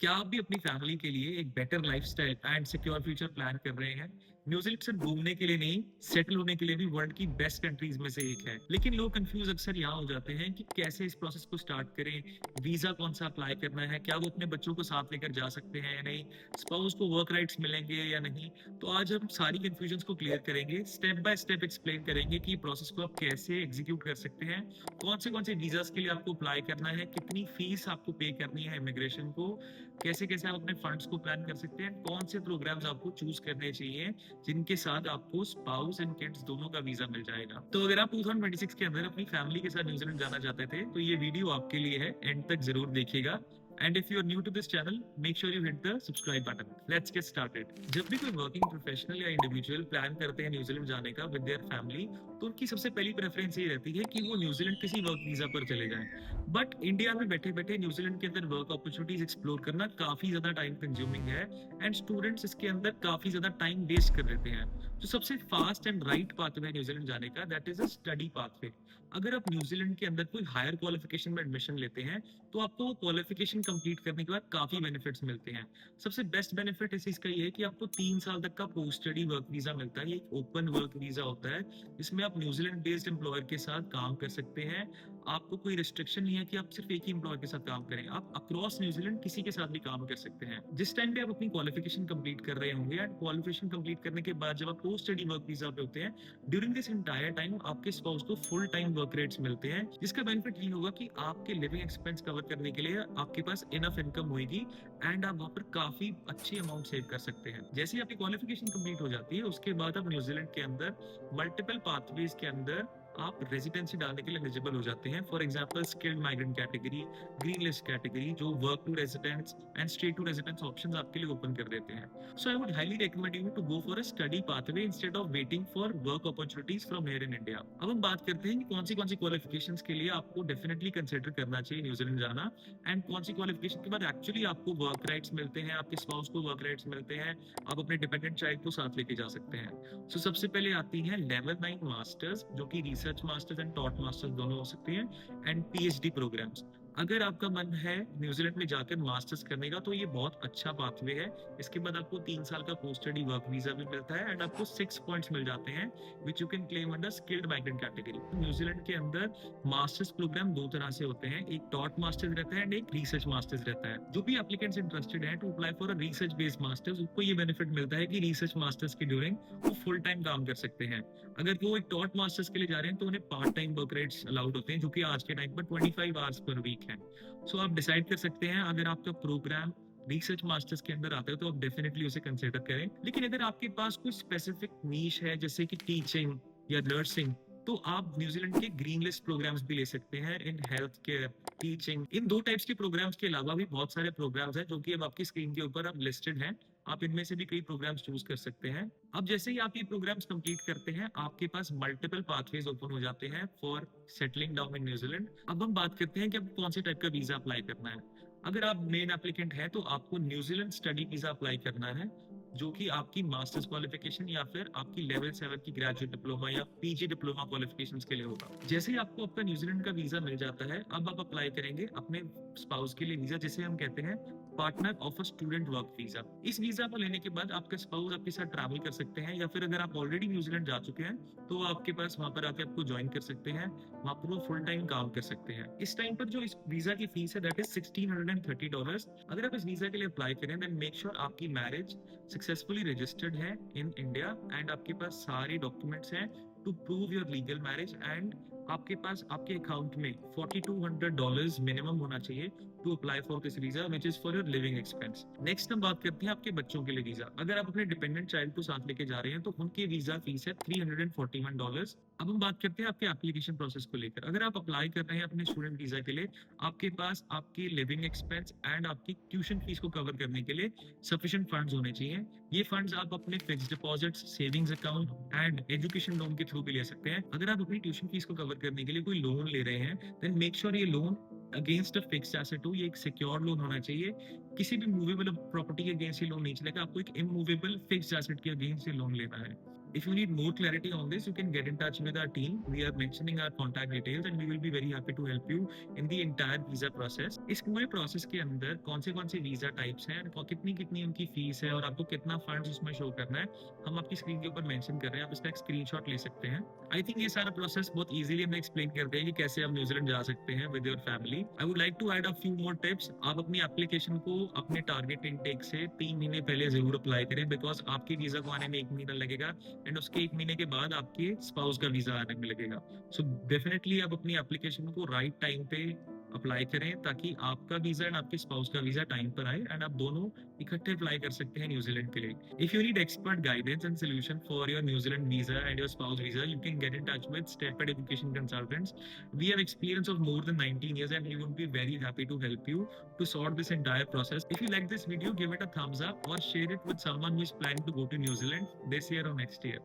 क्या आप भी अपनी फैमिली के लिए एक better lifestyle and secure future plan कर रहे हैं? न्यूजीलैंड सिर्फ घूमने के लिए नहीं, सेटल होने के लिए भी वर्ल्ड की बेस्ट कंट्रीज में से एक है। लेकिन लोग कंफ्यूज अक्सर यहाँ हो जाते हैं कि कैसे इस प्रोसेस को स्टार्ट करें, वीजा कौन सा अप्लाई करना है, क्या वो अपने बच्चों को साथ लेकर जा सकते हैं या नहीं, स्पाउस को वर्क राइट्स मिलेंगे या नहीं। तो आज हम सारी कंफ्यूजन को क्लियर करेंगे, स्टेप बाय स्टेप एक्सप्लेन करेंगे कि प्रोसेस को आप कैसे एग्जीक्यूट कर सकते हैं, कौन से वीजास के लिए आपको अप्लाई करना है, कितनी फीस आपको पे करनी है इमिग्रेशन को, कैसे कैसे आप अपने फंड्स को प्लान कर सकते हैं, कौन से प्रोग्राम्स आपको चूज करने चाहिए जिनके साथ आपको स्पाउस एंड किड्स दोनों का वीजा मिल जाएगा। तो अगर आप 2026 के अंदर अपनी फैमिली के साथ न्यूजीलैंड जाना चाहते थे तो ये वीडियो आपके लिए है, एंड तक जरूर देखिएगा। And if you are new to this channel, make sure you hit the subscribe button. Let's get started. जब भी कोई वर्किंग प्रोफेशनल या इंडिविजुअल प्लान करते हैं न्यूजीलैंड जाने का विद देयर फैमिली, तो उनकी सबसे पहली प्रेफरेंस ये रहती है कि वो न्यूजीलैंड किसी वर्क वीजा पर चले जाएं। बट इंडिया में बैठे बैठे न्यूजीलैंड के अंदर वर्क अपॉर्चुनिटीज एक्सप्लोर करना काफी ज्यादा टाइम कंज्यूमिंग है, एंड स्टूडेंट्स इसके अंदर काफी ज्यादा टाइम वेस्ट कर देते हैं। तो सबसे fast and right pathway New Zealand जाने का, that is a study pathway. अगर आप न्यूजीलैंड के अंदर कोई हायर क्वालिफिकेशन में एडमिशन लेते हैं तो आपको वो क्वालिफिकेशन कंप्लीट करने के बाद काफी बेनिफिट्स मिलते हैं। सबसे बेस्ट बेनिफिट इस चीज का ये है कि आपको 3 साल तक का पोस्ट स्टडी वर्क वीजा मिलता है। ये एक ओपन वर्क वीजा होता है, इसमें आप न्यूजीलैंड बेस्ड एम्प्लॉयर के साथ काम कर सकते हैं। आपको कोई रिस्ट्रिक्शन नहीं है कि आप सिर्फ एक ही एम्प्लॉयर के साथ काम करें, आप अक्रॉस न्यूजीलैंड किसी के साथ भी काम कर सकते हैं। जिस टाइम पे आप अपनी क्वालिफिकेशन कंप्लीट कर रहे होंगे, एंड क्वालिफिकेशन कंप्लीट करने के बाद जब आप पोस्ट स्टडी वर्क वीजा पे होते हैं, ड्यूरिंग दिस एंटायर टाइम आपके स्पाउस को फुल टाइम वर्क रेट्स मिलते हैं, जिसका बेनिफिट ये होगा कि आपके लिविंग एक्सपेंस कवर करने के लिए आपके पास इनफ इनकम होगी, एंड आप वहां पर काफी अच्छी अमाउंट सेव कर सकते हैं। जैसे ही आपकी क्वालिफिकेशन कंप्लीट हो जाती है, उसके बाद आप न्यूजीलैंड के अंदर मल्टीपल पाथवेज के अंदर आप रेजिडेंसी डालने के लिए एलिजिबल हो जाते हैं। For example skilled migrant category, green list category, जो work to residents and stay to residence options आपके लिए ओपन कर देते हैं। So I would highly recommend you to go for a study pathway instead of waiting for work opportunities from here in India. अब हम बात करते हैं कि कौन सी क्वालिफिकेशंस के लिए आपको डेफिनेटली कंसिडर करना चाहिए न्यूजीलैंड जाना, एंड कौन सी क्वालिफिकेशन के बाद एक्चुअली आपको वर्क राइट्स मिलते हैं, आपके स्पाउस को वर्क राइट्स मिलते हैं, आप अपने डिपेंडेंट चाइल्ड को साथ लेके जा सकते हैं। सो सबसे पहले आती है लेवल 9 मास्टर्स, जो कि research masters and taught masters दोनों हो सकती हैं, एंड पीएचडी प्रोग्राम्स। अगर आपका मन है न्यूजीलैंड में जाकर मास्टर्स करने का तो ये बहुत अच्छा पाथवे है। इसके बाद आपको 3 साल का पोस्ट स्टडी वर्क वीजा भी मिलता है, एंड आपको 6 पॉइंट्स मिल जाते हैं which you can claim under skilled migrant category. New Zealand के अंदर मास्टर्स प्रोग्राम दो तरह से होते हैं, एक टॉट मास्टर्स रहता है एंड एक रिसर्च मास्टर्स रहता है। जो भी एप्लीकेंट्स इंटरेस्टेड हैं to apply for a research based masters, उनको ये बेनिफिट मिलता है कि रिसर्च मास्टर्स के ड्यूरिंग वो फुल टाइम काम कर सकते हैं। अगर वो एक टॉट मास्टर्स के लिए जा रहे हैं तो उन्हें part time work rates allowed होते हैं, जो कि आज के टाइम पर 25 आवर्स पर वीक है। सो आप डिसाइड कर सकते हैं, अगर आपका प्रोग्राम रिसर्च मास्टर्स के अंदर आता है तो आप डेफिनेटली उसे कंसिडर करें। लेकिन अगर आपके पास कोई स्पेसिफिक नीश है जैसे कि टीचिंग या नर्सिंग, तो आप न्यूजीलैंड के ग्रीन लिस्ट प्रोग्राम्स भी ले सकते हैं इन हेल्थ केयर, टीचिंग। इन दो टाइप्स के प्रोग्राम्स के अलावा भी बहुत सारे प्रोग्राम्स हैं जो कि अब आपकी स्क्रीन के ऊपर अब लिस्टेड हैं। आप इनमें से भी कई प्रोग्राम्स चूज कर सकते हैं। अब जैसे ही आप ये प्रोग्राम्स कंप्लीट करते हैं, आपके पास मल्टीपल पाथवेज ओपन हो जाते हैं for settling down in New Zealand. अब हम बात करते हैं कि अब कौन से टाइप का वीजा अप्लाई करना है। अगर आप मेन एप्लीकेंट है तो आपको न्यूजीलैंड स्टडी वीजा अप्लाई करना है, जो कि आपकी मास्टर्स क्वालिफिकेशन या फिर आपकी लेवल 7 की ग्रेजुएट डिप्लोमा या पीजी डिप्लोमा क्वालिफिकेशंस के लिए होगा। जैसे ही आपको आपका न्यूजीलैंड का वीजा मिल जाता है, अब आप अप्लाई करेंगे अपने स्पाउस के लिए वीजा, जिसे हम कहते हैं partner of a student work visa. इस वीजा को लेने के बाद आपका स्पाउस आपके साथ ट्रैवल कर सकते हैं, या फिर अगर आप ऑलरेडी न्यूजीलैंड जा चुके हैं तो आपके पास वहां पर आके आपको ज्वाइन कर सकते हैं, वहां पर वो फुल टाइम काम कर सकते हैं। इस टाइम पर जो इस वीजा की फीस है दैट इज $1630। अगर आप इस वीजा के लिए अप्लाई करें देन मेक श्योर आपकी मैरिज सक्सेसफुली रजिस्टर्ड है इन इंडिया, एंड आपके पास सारे डॉक्यूमेंट्स हैं to prove your legal marriage, and आपके पास आपके अकाउंट में $4200 मिनिमम होना चाहिए to apply for this visa which is for your living expense. Next हम बात करते हैं आपके बच्चों के लिए वीजा। अगर आप अपने डिपेंडेंट चाइल्ड को साथ लेके जा रहे हैं तो उनकी वीजा फीस है $341। अब हम बात करते हैं आपके एप्लीकेशन प्रोसेस को लेकर। अगर आप अप्लाई कर रहे हैं अपने स्टूडेंट वीजा के लिए, आपके पास आपकी लिविंग एक्सपेंस एंड आपकी ट्यूशन फीस को कवर करने के लिए सफिशिएंट फंड्स होने चाहिए। ये फंड्स आप अपने fixed deposits, savings account and education loan के थ्रू भी ले सकते हैं। अगर आप अपनी ट्यूशन फीस को कवर करने के लिए कोई लोन ले रहे हैं देन मेक श्योर ये loan against a fixed asset हो, ये एक सिक्योर लोन होना चाहिए। किसी भी मूवेबल प्रॉपर्टी के अगेंस्ट ये लोन नहीं चलेगा, आपको एक इमूवेबल फिक्स्ड एसेट के अगेंस्ट ये लोन लेना है। If you need more clarity on this, you can get in touch with our team. We are mentioning our contact details and we will be very happy to help you in the entire visa process. इस पूरे process के अंदर कौन से visa types हैं, कितनी कितनी उनकी फीस है और आपको कितना फंड्स उसमें शो करना है, हम आपकी स्क्रीन के ऊपर मेंशन कर रहे हैं, आप इसका एक स्क्रीनशॉट ले सकते हैं। आई थिंक ये सारा प्रोसेस बहुत इजीली हमें एक्सप्लेन करते हैं कि कैसे आप न्यूजीलैंड जा सकते हैं with your family. I would like to add a few more tips. आप अपनी एप्लीकेशन को अपने टारगेट इनटेक से 3 महीने पहले जरूर अप्लाई करें, बिकॉज आपके वीजा को आने में 1 महीना लगेगा एंड उसके 1 महीने के बाद आपके स्पाउस का वीजा आने में लगेगा। सो डेफिनेटली आप अपनी एप्लीकेशन को राइट टाइम पे अप्लाई करें ताकि आपका वीजा एंड आपके स्पाउस का वीजा टाइम पर आए एंड आप दोनों इकट्ठे अप्लाई कर सकते हैं न्यूजीलैंड के लिए। If you need expert guidance and solution for your New Zealand visa and your spouse visa, you can get in touch with Stepfed Education Consultants. We have experience of more than 19 years and we would be very happy to help you to sort this entire process. If you like this video, give it a thumbs up or share it with someone who is planning to go to New Zealand this year or next year.